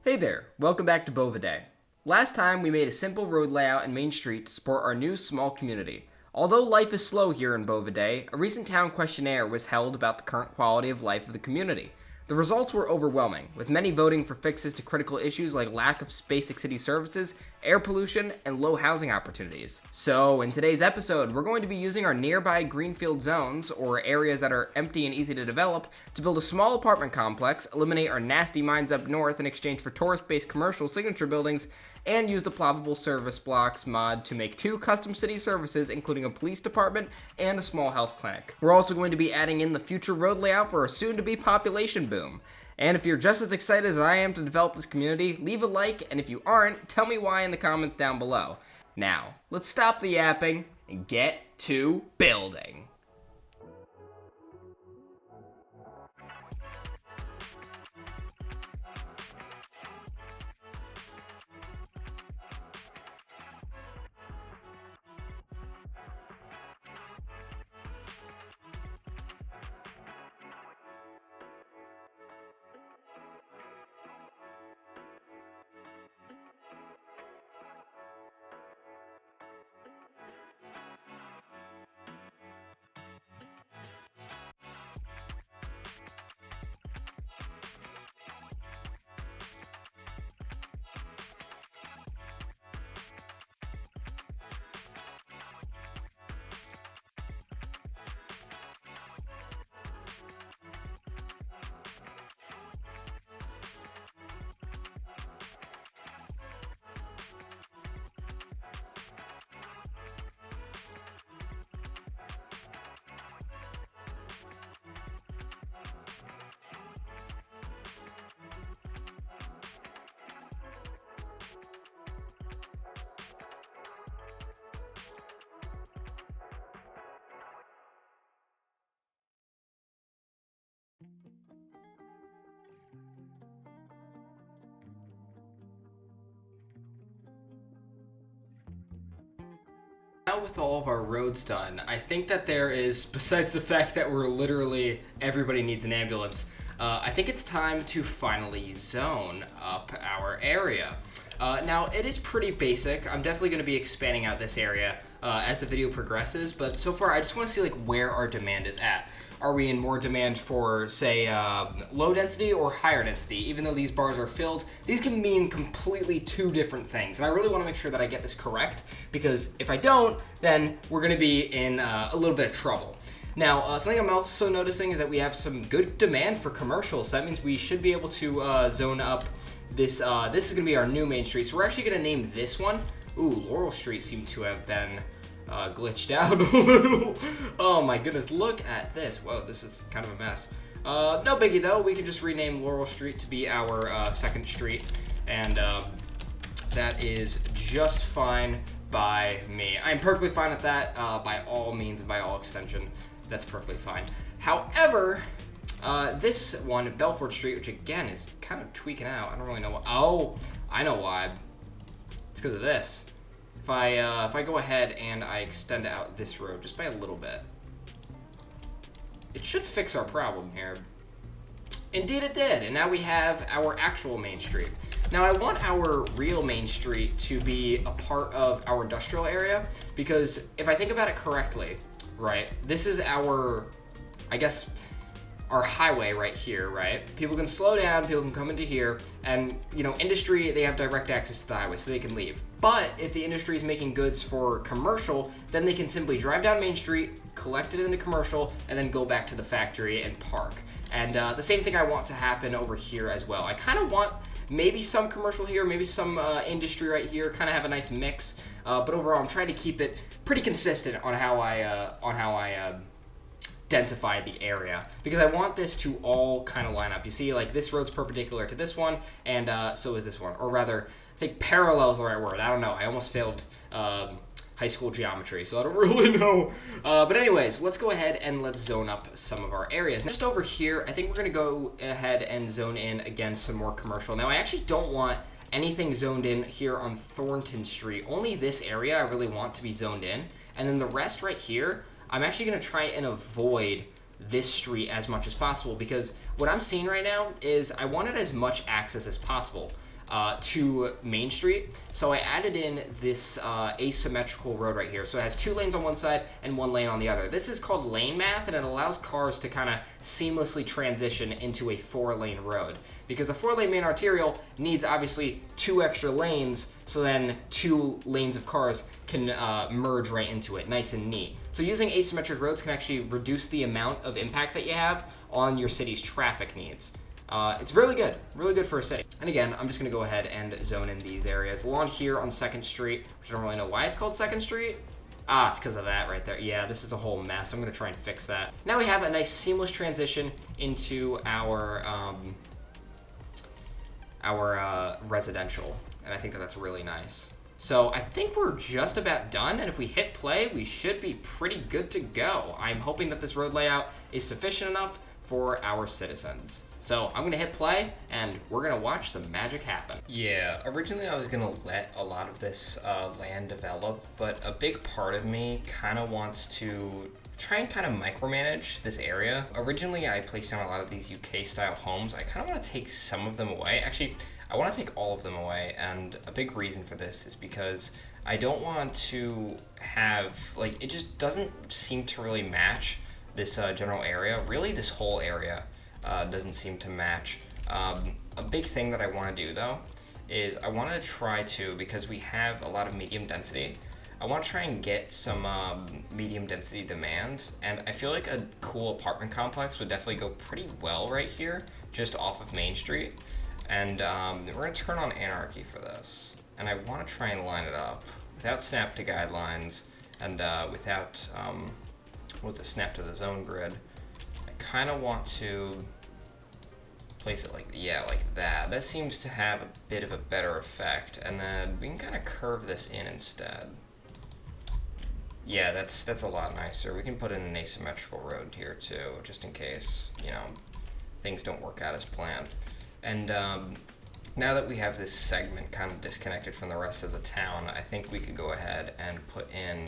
Hey there, welcome back to Bovidae. Last time we made a simple road layout and main street to support our new small community. Although life is slow here in Bovidae, a recent town questionnaire was held about the current quality of life of the community. The results were overwhelming, with many voting for fixes to critical issues like lack of basic city services, air pollution, and low housing opportunities. So, in today's episode, we're going to be using our nearby greenfield zones, or areas that are empty and easy to develop, to build a small apartment complex, eliminate our nasty mines up north in exchange for tourist-based commercial signature buildings, and use the Ploppable Service Blocks mod to make 2 custom city services, including a police department and a small health clinic. We're also going to be adding in the future road layout for a soon-to-be population boom. And if you're just as excited as I am to develop this community, leave a like, and if you aren't, tell me why in the comments down below. Now, let's stop the yapping and get to building. Now with all of our roads done, I think that there is, besides the fact that we're literally, everybody needs an ambulance, I think it's time to finally zone up our area. Now, it is pretty basic. I'm definitely going to be expanding out this area as the video progresses, but so far I just want to see where our demand is at. Are we in more demand for, say, low density or higher density? Even though these bars are filled, these can mean completely 2 different things. And I really want to make sure that I get this correct, because if I don't, then we're going to be in a little bit of trouble. Now, something I'm also noticing is that we have some good demand for commercial, so that means we should be able to zone up this. This is going to be our new main street, so we're actually going to name this one. Ooh, Laurel Street seemed to have been glitched out a little. Oh my goodness, look at this. Whoa, this is kind of a mess. No biggie though, we can just rename Laurel Street to be our second street, and that is just fine by me. I'm perfectly fine with that, by all means and by all extension. That's perfectly fine. However, this one, Belfort Street, which again is kind of tweaking out. I don't really know what. Oh, I know why. It's because of this. If I go ahead and I extend out this road just by a little bit, it should fix our problem here. Indeed it did, and now we have our actual main street. Now I want our real main street to be a part of our industrial area, because if I think about it correctly, right, this is our, I guess, our highway right here, right? People can slow down, people can come into here, and, you know, industry, they have direct access to the highway, so they can leave. But if the industry is making goods for commercial, then they can simply drive down Main Street, collect it in the commercial, and then go back to the factory and park. And the same thing I want to happen over here as well. I kind of want maybe some commercial here, maybe some industry right here, kind of have a nice mix. But overall, I'm trying to keep it pretty consistent on how I densify the area, because I want this to all kind of line up. You see, this road's perpendicular to this one, and so is this one. Or rather, I think parallel is the right word. I don't know. I almost failed high school geometry, so I don't really know. But anyways, let's go ahead and let's zone up some of our areas. Just over here, I think we're going to go ahead and zone in, again, some more commercial. Now, I actually don't want anything zoned in here on Thornton Street. Only this area I really want to be zoned in. And then the rest right here, I'm actually going to try and avoid this street as much as possible, because what I'm seeing right now is I wanted as much access as possible. to Main Street. So I added in this asymmetrical road right here. So it has 2 lanes on one side and 1 lane on the other. This is called lane math, and it allows cars to kind of seamlessly transition into a 4-lane road. Because a 4-lane main arterial needs obviously 2 extra lanes, so then 2 lanes of cars can merge right into it, nice and neat. So using asymmetric roads can actually reduce the amount of impact that you have on your city's traffic needs. It's really good for a city. And again, I'm just gonna go ahead and zone in these areas. Along here on 2nd Street, which I don't really know why it's called 2nd Street. It's because of that right there. Yeah, this is a whole mess. I'm gonna try and fix that. Now we have a nice seamless transition into our residential, and I think that that's really nice. So I think we're just about done, and if we hit play, we should be pretty good to go. I'm hoping that this road layout is sufficient enough for our citizens. So I'm gonna hit play, and we're gonna watch the magic happen. Yeah, originally I was gonna let a lot of this land develop, but a big part of me kind of wants to try and kind of micromanage this area. Originally I placed down a lot of these UK style homes. I kind of want to take some of them away. Actually, I want to take all of them away, and a big reason for this is because I don't want to have, like, it just doesn't seem to really match this general area. Really, this whole area doesn't seem to match. A big thing that I want to do, though, is I want to try to, because we have a lot of medium density, I want to try and get some medium density demand, and I feel like a cool apartment complex would definitely go pretty well right here, just off of Main Street. And we're going to turn on anarchy for this, and I want to try and line it up without snap to guidelines and without with a snap to the zone grid. I kind of want to place it like that. That seems to have a bit of a better effect, and then we can kind of curve this in instead. Yeah, that's a lot nicer. We can put in an asymmetrical road here too, just in case, you know, things don't work out as planned. And now that we have this segment kind of disconnected from the rest of the town, I think we could go ahead and put in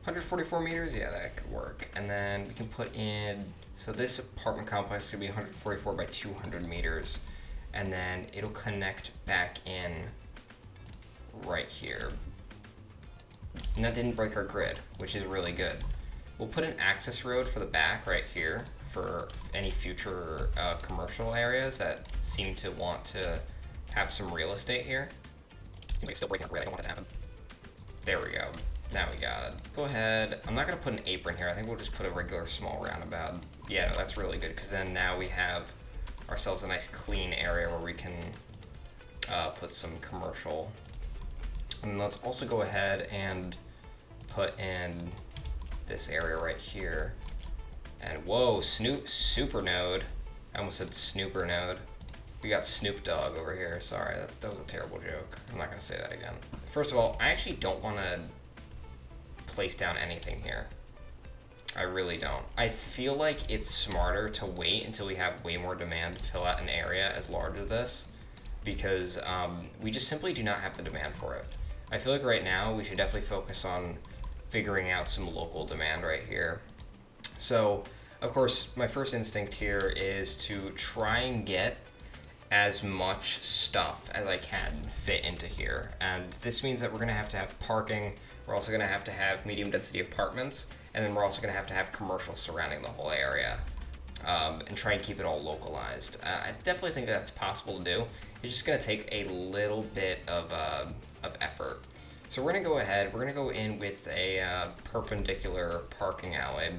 144 meters. Yeah, that could work. And then we can put in, so this apartment complex could be 144 by 200 meters, and then it'll connect back in right here. And that didn't break our grid, which is really good. We'll put an access road for the back right here for any future commercial areas that seem to want to have some real estate here. Seems like it's still breaking our grid. I don't want that to happen. There we go. Now we got it. Go ahead. I'm not going to put an apron here. I think we'll just put a regular small roundabout. Yeah, no, that's really good, because then now we have ourselves a nice clean area where we can put some commercial. And let's also go ahead and put in this area right here. And whoa, super node. I almost said snooper node. We got Snoop Dogg over here. Sorry, that was a terrible joke. I'm not gonna say that again. First of all, I actually don't want to place down anything here. I really don't. I feel like it's smarter to wait until we have way more demand to fill out an area as large as this, because we just simply do not have the demand for it. I feel like right now we should definitely focus on figuring out some local demand right here. So, of course, my first instinct here is to try and get as much stuff as I can fit into here. And this means that we're going to have parking, we're also going to have medium density apartments, and then we're also going to have commercial surrounding the whole area, and try and keep it all localized. I definitely think that's possible to do. It's just going to take a little bit of effort. So we're going to go ahead, we're going to go in with a perpendicular parking alley.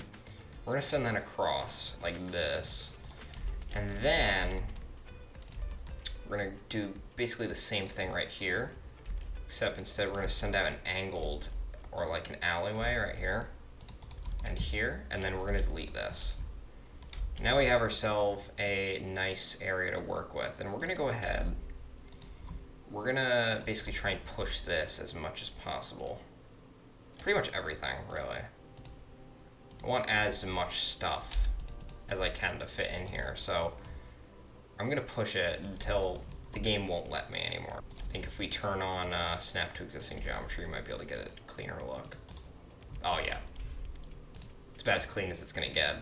We're going to send that across like this, and then we're going to do basically the same thing right here, except instead we're going to send out an angled, or like an alleyway right here and here, and then we're going to delete this. Now we have ourselves a nice area to work with, and we're going to go ahead, we're going to basically try and push this as much as possible. Pretty much everything, really. I want as much stuff as I can to fit in here, so I'm going to push it until the game won't let me anymore. I think if we turn on snap to existing geometry, we might be able to get a cleaner look. Oh yeah. It's about as clean as it's going to get.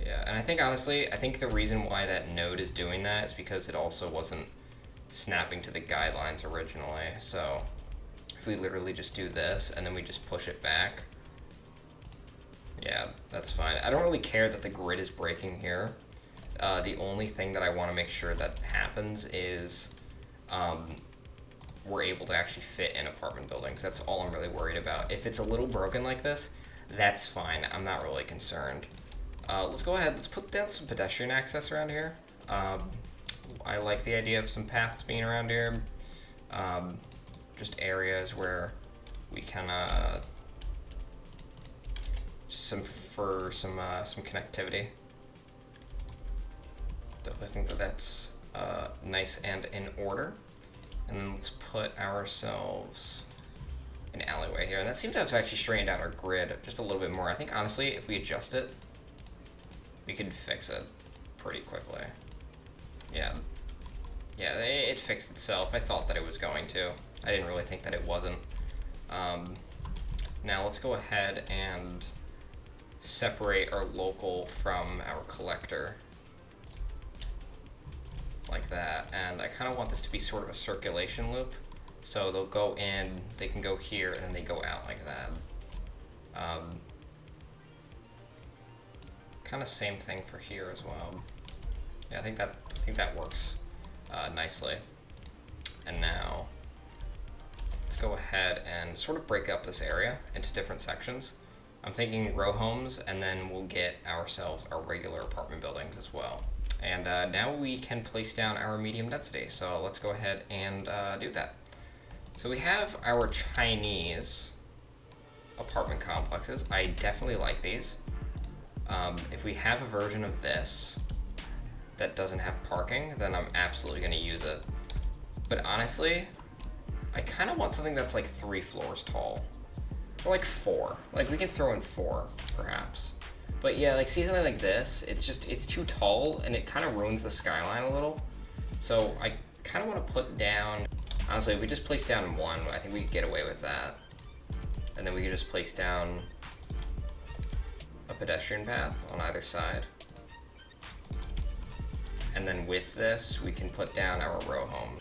Yeah, and I think honestly, I think the reason why that node is doing that is because it also wasn't snapping to the guidelines originally. So if we literally just do this and then we just push it back, yeah, that's fine. I don't really care that the grid is breaking here. The only thing that I want to make sure that happens is we're able to actually fit in apartment buildings. That's all I'm really worried about. If it's a little broken like this, that's fine. I'm not really concerned. Let's go ahead. Let's put down some pedestrian access around here. I like the idea of some paths being around here. Just areas where we can some connectivity. I think that that's nice and in order. And then let's put ourselves an alleyway here. And that seemed to have actually straightened out our grid just a little bit more. I think honestly, if we adjust it, we can fix it pretty quickly. Yeah, it fixed itself. I thought that it was going to. I didn't really think that it wasn't. Now let's go ahead and separate our local from our collector. Like that. And I kind of want this to be sort of a circulation loop. So they'll go in, they can go here, and then they go out like that. Kind of same thing for here as well. Yeah, I think that works nicely. And now let's go ahead and sort of break up this area into different sections. I'm thinking row homes, and then we'll get ourselves our regular apartment buildings as well. And now we can place down our medium density. So let's go ahead and do that. So we have our Chinese apartment complexes. I definitely like these. If we have a version of this that doesn't have parking, then I'm absolutely going to use it. But honestly, I kind of want something that's like 3 floors tall. Or like 4. Like we can throw in 4, perhaps. But yeah, like see something like this, it's too tall and it kind of ruins the skyline a little. So I kind of want to put down, honestly, if we just place down 1, I think we could get away with that. And then we could just place down a pedestrian path on either side. And then with this, we can put down our row home.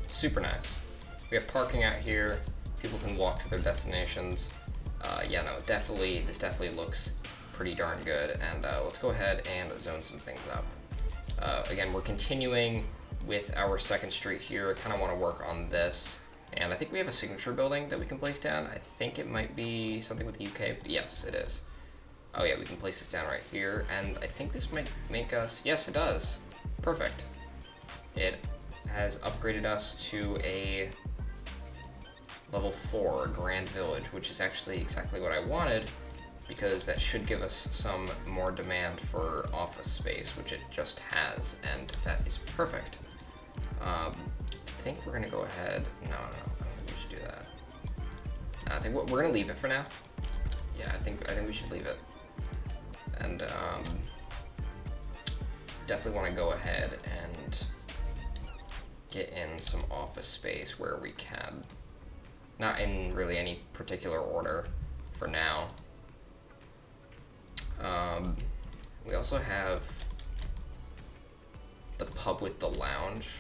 Super nice. We have parking out here. People can walk to their destinations. Yeah, no, this definitely looks pretty darn good. And let's go ahead and zone some things up. Again, we're continuing with our 2nd Street here. I kind of want to work on this. And I think we have a signature building that we can place down. I think it might be something with the UK. Yes, it is. Oh yeah, we can place this down right here. And I think this might make us, yes, it does. Perfect. It has upgraded us to a level 4 Grand Village, which is actually exactly what I wanted, because that should give us some more demand for office space, which it just has, and that is perfect. I think we're gonna go ahead. No, I don't think we should do that. I think we're gonna leave it for now. Yeah, I think we should leave it, and definitely want to go ahead and get in some office space where we can. Not in really any particular order for now. We also have the pub with the lounge.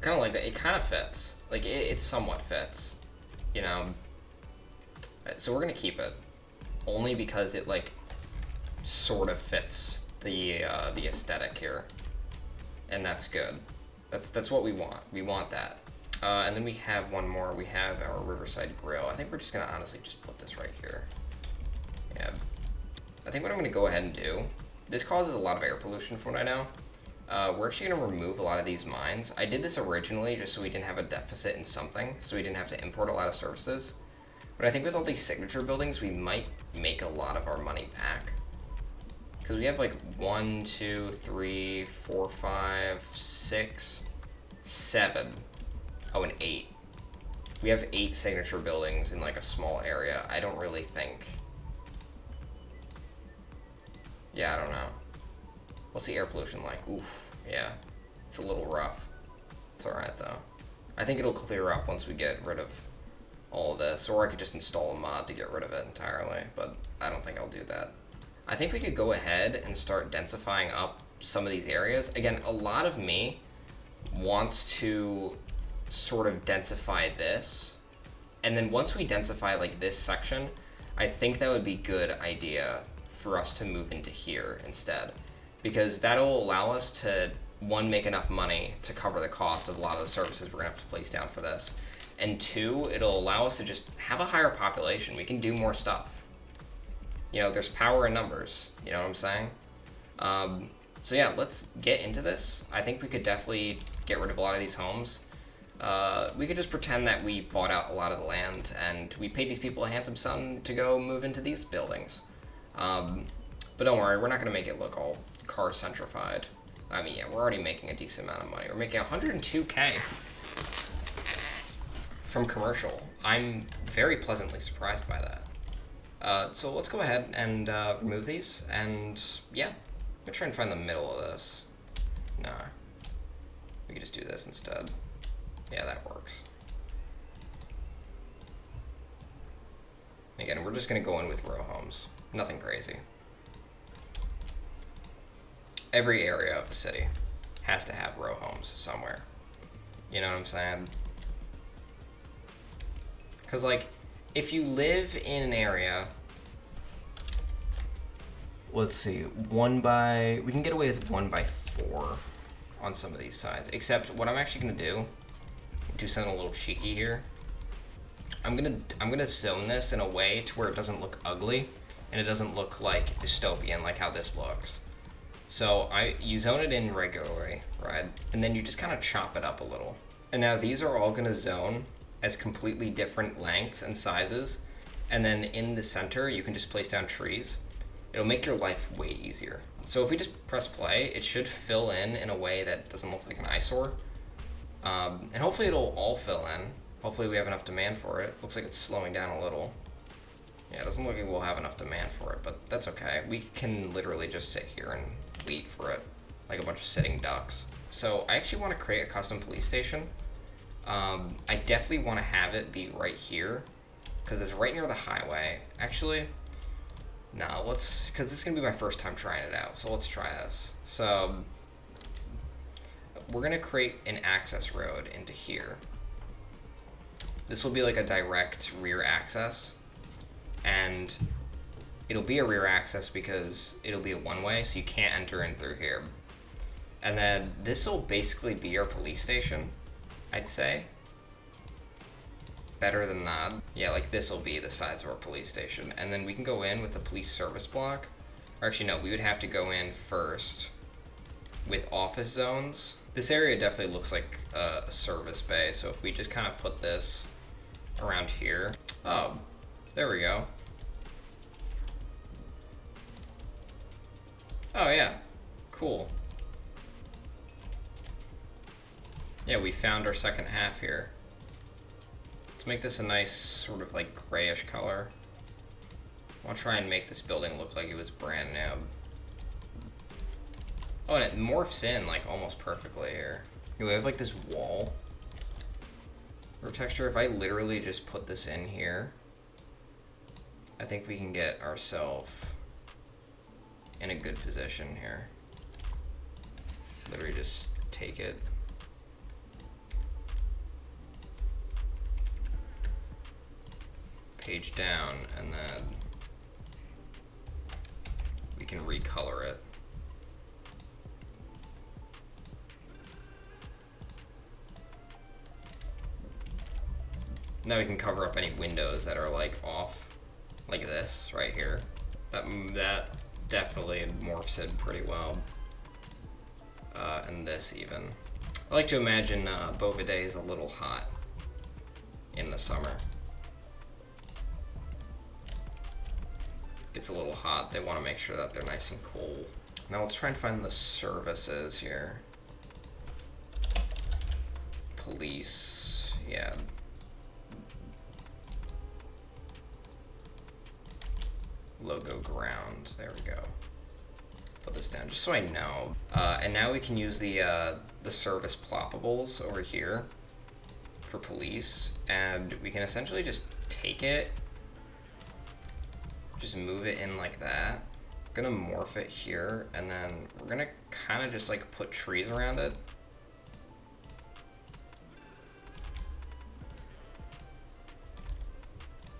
Kind of like that. It kind of fits. Like it somewhat fits, you know. So we're gonna keep it, only because it like sort of fits the aesthetic here, and that's good. That's what we want. We want that. And then we have one more. We have our Riverside Grill. I think we're just gonna honestly just put this right here. Yeah. I think what I'm gonna go ahead and do. This causes a lot of air pollution from what I know. We're actually gonna remove a lot of these mines. I did this originally just so we didn't have a deficit in something, so we didn't have to import a lot of services. But I think with all these signature buildings, we might make a lot of our money back. Because we have like 1, 2, 3, 4, 5, 6, 7. Oh, and 8. We have 8 signature buildings in like a small area. I don't really think. Yeah, I don't know. What's the air pollution like? Oof, yeah. It's a little rough. It's alright though. I think it'll clear up once we get rid of all of this. Or I could just install a mod to get rid of it entirely. But I don't think I'll do that. I think we could go ahead and start densifying up some of these areas. Again, a lot of me wants to sort of densify this, and then once we densify like this section, I think that would be a good idea for us to move into here instead, because that'll allow us to, one, make enough money to cover the cost of a lot of the services we're gonna have to place down for this, and 2, it'll allow us to just have a higher population. We can do more stuff. You know, there's power in numbers, you know what I'm saying? So yeah, let's get into this. I think we could definitely get rid of a lot of these homes. We could just pretend that we bought out a lot of the land and we paid these people a handsome sum to go move into these buildings. But don't worry, we're not going to make it look all car centrified. I mean, yeah, we're already making a decent amount of money. We're making 102K from commercial. I'm very pleasantly surprised by that. So let's go ahead and remove these, and yeah, I'm gonna try and find the middle of this. Nah, we could just do this instead. Yeah, that works. Again, we're just gonna go in with row homes. Nothing crazy. Every area of a city has to have row homes somewhere. You know what I'm saying? Because, like, if you live in an area, let's see, we can get away with 1x4 on some of these sides. Except what I'm actually gonna do something a little cheeky here. I'm gonna zone this in a way to where it doesn't look ugly and it doesn't look like dystopian like how this looks. So you zone it in regularly, right? And then you just kind of chop it up a little. And now these are all gonna zone as completely different lengths and sizes. And then in the center, you can just place down trees. It'll make your life way easier. So if we just press play, it should fill in a way that doesn't look like an eyesore. And hopefully it'll all fill in. Hopefully we have enough demand for it. Looks like it's slowing down a little. Yeah, it doesn't look like we'll have enough demand for it, but that's okay. We can literally just sit here and wait for it, like a bunch of sitting ducks. So I actually want to create a custom police station. I definitely want to have it be right here, because it's right near the highway. Actually, no, because this is going to be my first time trying it out, so let's try this. So we're going to create an access road into here. This will be like a direct rear access, and it'll be a rear access because it'll be a one-way, so you can't enter in through here. And then this will basically be our police station, I'd say. Better than that. Yeah, like this will be the size of our police station. And then we can go in with a police service block. Or actually, no, we would have to go in first with office zones. This area definitely looks like a service bay, so if we just kind of put this around here. Oh, there we go. Oh yeah, cool. Yeah, we found our second half here. Let's make this a nice sort of like grayish color. I'll try and make this building look like it was brand new. Oh, and it morphs in like almost perfectly here. We have like this wall or texture. If I literally just put this in here, I think we can get ourselves in a good position here. Literally just take it. Page down, and then we can recolor it. Now we can cover up any windows that are like off, like this right here. That definitely morphs it pretty well. And this even. I like to imagine Bovidae is a little hot in the summer. It's a little hot. They want to make sure that they're nice and cool. Now let's try and find the services here. Police, yeah. Logo ground, there we go. Put this down just so I know. And now we can use the service ploppables over here for police, and we can essentially just take it, just move it in like that. I'm gonna morph it here, and then we're gonna kind of just like put trees around it.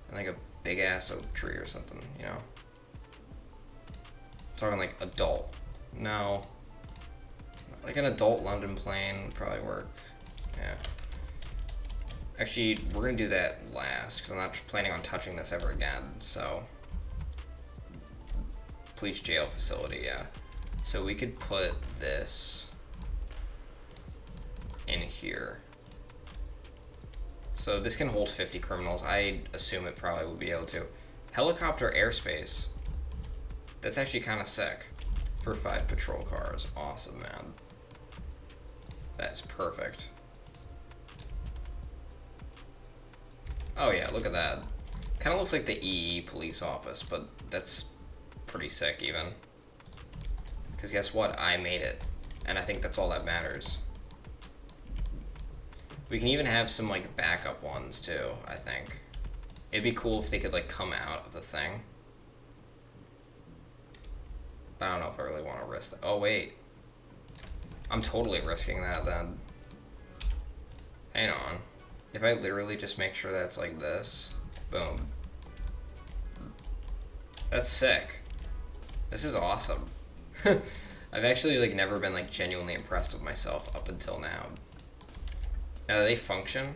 And like a big ass oak tree or something, you know? I'm talking like adult. No. Like an adult London plane would probably work. Yeah. Actually, we're gonna do that last, because I'm not planning on touching this ever again, so. Police jail facility, yeah. So we could put this in here. So this can hold 50 criminals. I assume it probably will be able to. Helicopter airspace. That's actually kind of sick. For 5 patrol cars. Awesome, man. That's perfect. Oh yeah, look at that. Kind of looks like the EE police office, but that's pretty sick even. Because guess what? I made it. And I think that's all that matters. We can even have some like backup ones too, I think. It'd be cool if they could like come out of the thing. But I don't know if I really want to risk that. Oh wait. I'm totally risking that then. Hang on. If I literally just make sure that it's like this. Boom. That's sick. This is awesome. I've actually like never been like genuinely impressed with myself up until now. Now, do they function?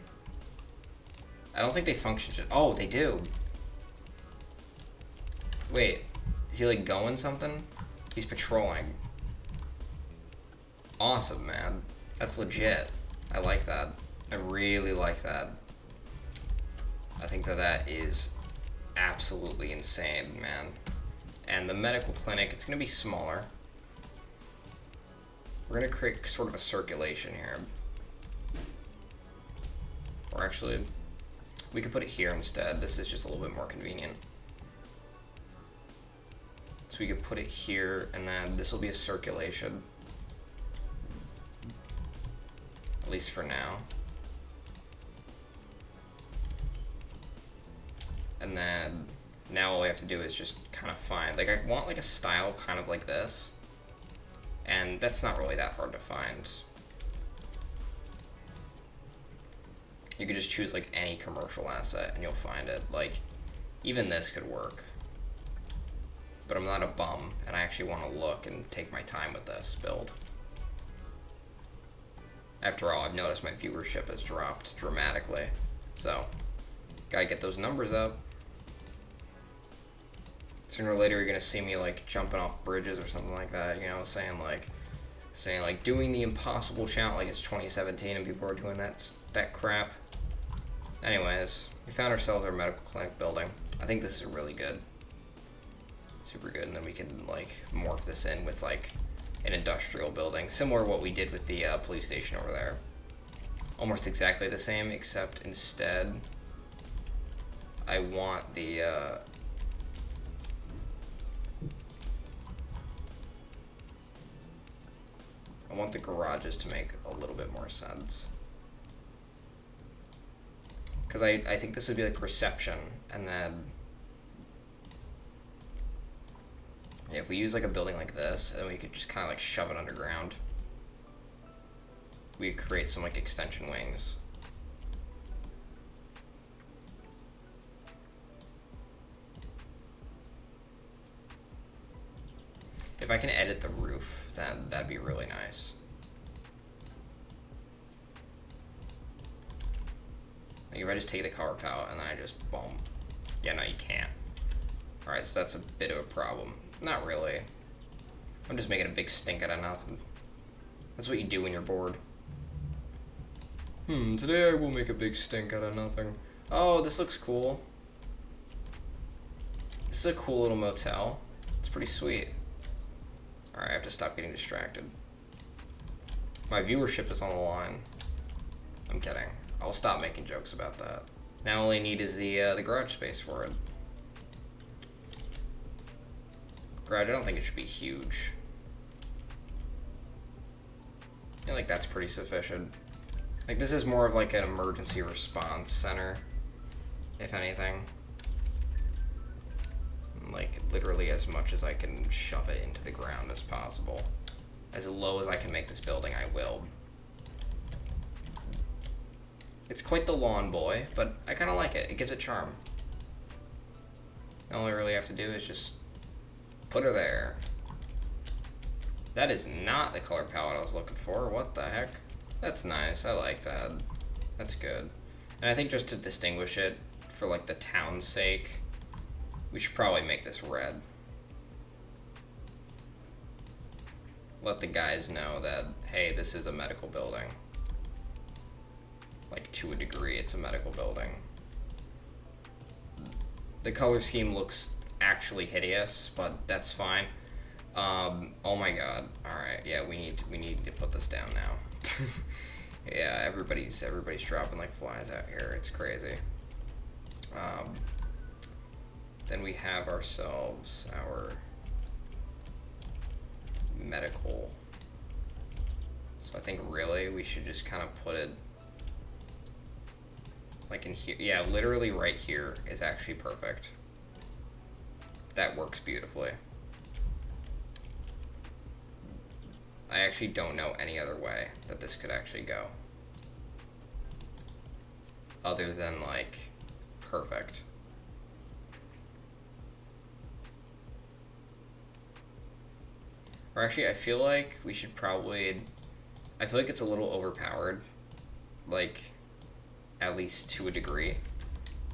I don't think they function. Oh, they do. Wait, is he like going something? He's patrolling. Awesome, man. That's legit. I like that. I really like that. I think that that is absolutely insane, man. And the medical clinic, it's gonna be smaller. We're gonna create sort of a circulation here. Or actually, we could put it here instead. This is just a little bit more convenient. So we could put it here, and then this will be a circulation. At least for now. And then, now all we have to do is just kind of find, like I want like a style kind of like this. And that's not really that hard to find. You could just choose like any commercial asset and you'll find it. Like, even this could work. But I'm not a bum, and I actually want to look and take my time with this build. After all, I've noticed my viewership has dropped dramatically. So, gotta get those numbers up. Sooner or later, you're gonna see me like jumping off bridges or something like that, you know, saying like doing the impossible challenge like it's 2017 and people are doing that crap. Anyways, we found ourselves our medical clinic building. I think this is really good. Super good, and then we can like morph this in with like an industrial building, similar to what we did with the police station over there. Almost exactly the same, except instead I want the garages to make a little bit more sense. Because I think this would be like reception, and then yeah, if we use like a building like this, then we could just kind of like shove it underground. We could create some like extension wings. If I can edit the roof, then that'd be really nice. Like if I just take the color palette and then I just boom. Yeah, no, you can't. Alright, so that's a bit of a problem. Not really. I'm just making a big stink out of nothing. That's what you do when you're bored. Today I will make a big stink out of nothing. Oh, this looks cool. This is a cool little motel. It's pretty sweet. Alright, I have to stop getting distracted. My viewership is on the line. I'm kidding. I'll stop making jokes about that. Now all I need is the garage space for it. Garage, I don't think it should be huge. I feel like that's pretty sufficient. Like, this is more of like an emergency response center, if anything. Like, literally as much as I can shove it into the ground as possible. As low as I can make this building, I will. It's quite the lawn boy, but I kind of like it. It gives it charm. All I really have to do is just put her there. That is not the color palette I was looking for. What the heck? That's nice. I like that. That's good. And I think just to distinguish it for like the town's sake, we should probably make this red. Let the guys know that, hey, this is a medical building. Like, to a degree, it's a medical building. The color scheme looks actually hideous, but that's fine. Oh my god. Alright, yeah, we need to put this down now. Yeah, everybody's dropping like flies out here. It's crazy. Then we have ourselves our medical. So I think really we should just kind of put it like in here. Yeah, literally right here is actually perfect. That works beautifully. I actually don't know any other way that this could actually go. Other than like perfect. Or actually, I feel like we should probably, I feel like it's a little overpowered, like, at least to a degree.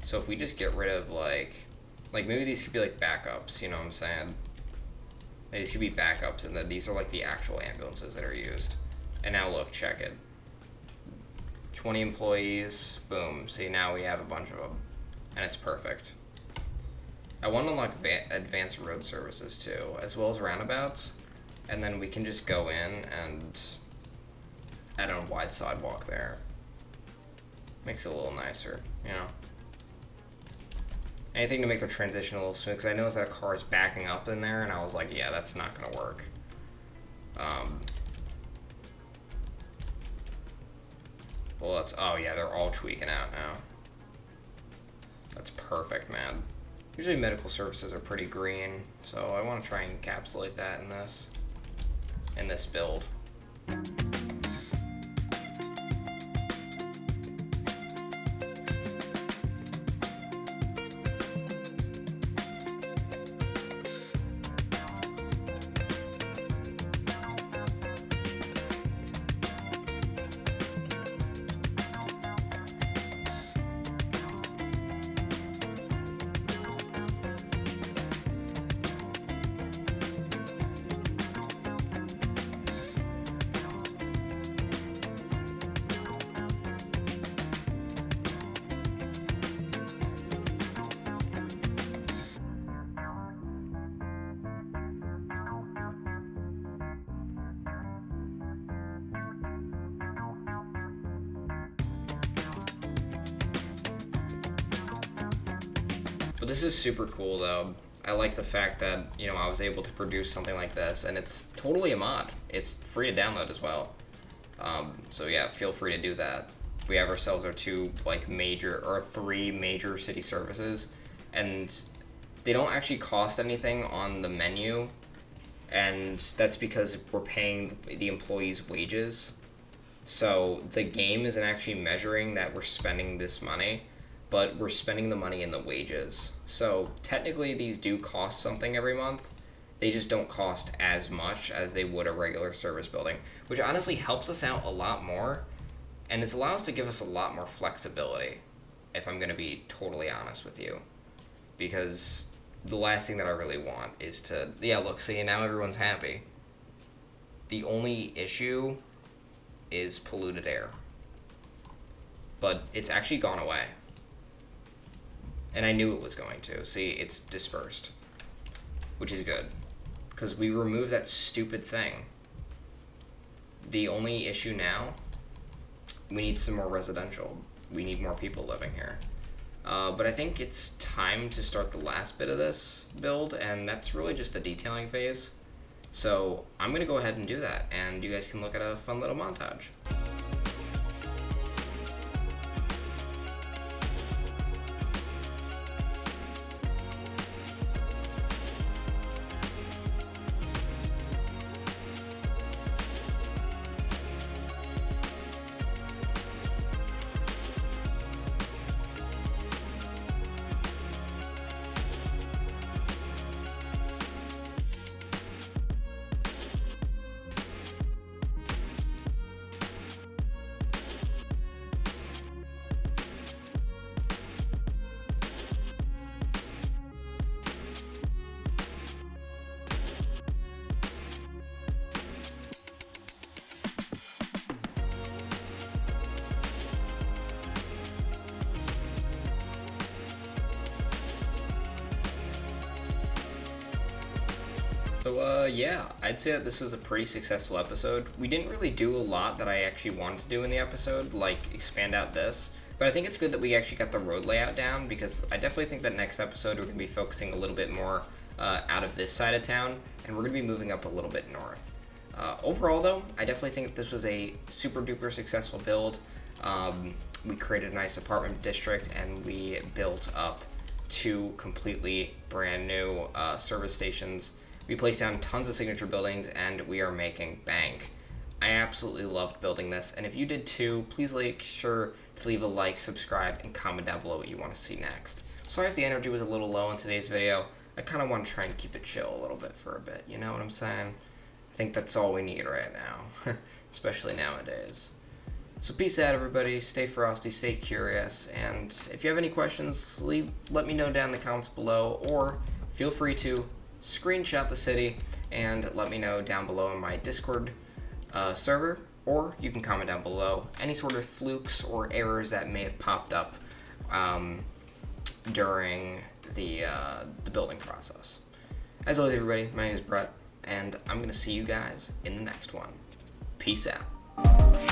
So if we just get rid of, like maybe these could be, like, backups, you know what I'm saying? These could be backups, and then these are, like, the actual ambulances that are used. And now look, check it. 20 employees, boom. See, now we have a bunch of them, and it's perfect. I want to unlock advanced road services, too, as well as roundabouts. And then we can just go in and add on a wide sidewalk there. Makes it a little nicer, you know? Anything to make the transition a little smooth, because I noticed that a car is backing up in there, and I was like, yeah, that's not going to work. Well, that's, oh yeah, they're all tweaking out now. That's perfect, man. Usually medical services are pretty green, so I want to try and encapsulate that in this build. But this is super cool, though. I like the fact that, you know, I was able to produce something like this, and it's totally a mod. It's free to download as well. So yeah, feel free to do that. We have ourselves our three major city services, and they don't actually cost anything on the menu, and that's because we're paying the employees' wages. So the game isn't actually measuring that we're spending this money, but we're spending the money in the wages. So technically these do cost something every month, They just don't cost as much as they would a regular service building, which honestly helps us out a lot more, and it's allowed us to give us a lot more flexibility, if I'm going to be totally honest with you. Because the last thing that I really want is to, yeah, look, see, now everyone's happy. The only issue is polluted air. But it's actually gone away. And I knew it was going to. See, it's dispersed, which is good, because we removed that stupid thing. The only issue now, we need some more residential. We need more people living here. But I think it's time to start the last bit of this build, and that's really just the detailing phase. So I'm going to go ahead and do that, and you guys can look at a fun little montage. So, yeah, I'd say that this was a pretty successful episode. We didn't really do a lot that I actually wanted to do in the episode, like expand out this, but I think it's good that we actually got the road layout down, because I definitely think that next episode we're going to be focusing a little bit more out of this side of town, and we're going to be moving up a little bit north. Overall, though, I definitely think that this was a super duper successful build. We created a nice apartment district, and we built up 2 completely brand new service stations. We placed down tons of signature buildings, and we are making bank. I absolutely loved building this, and if you did too, please make sure to leave a like, subscribe, and comment down below what you want to see next. Sorry if the energy was a little low in today's video. I kind of want to try and keep it chill a little bit for a bit, you know what I'm saying? I think that's all we need right now, especially nowadays. So peace out, everybody. Stay frosty, stay curious, and if you have any questions, let me know down in the comments below, or feel free to screenshot the city and let me know down below in my Discord server, or you can comment down below any sort of flukes or errors that may have popped up during the building process. As always, everybody, my name is Brett, and I'm going to see you guys in the next one. Peace out.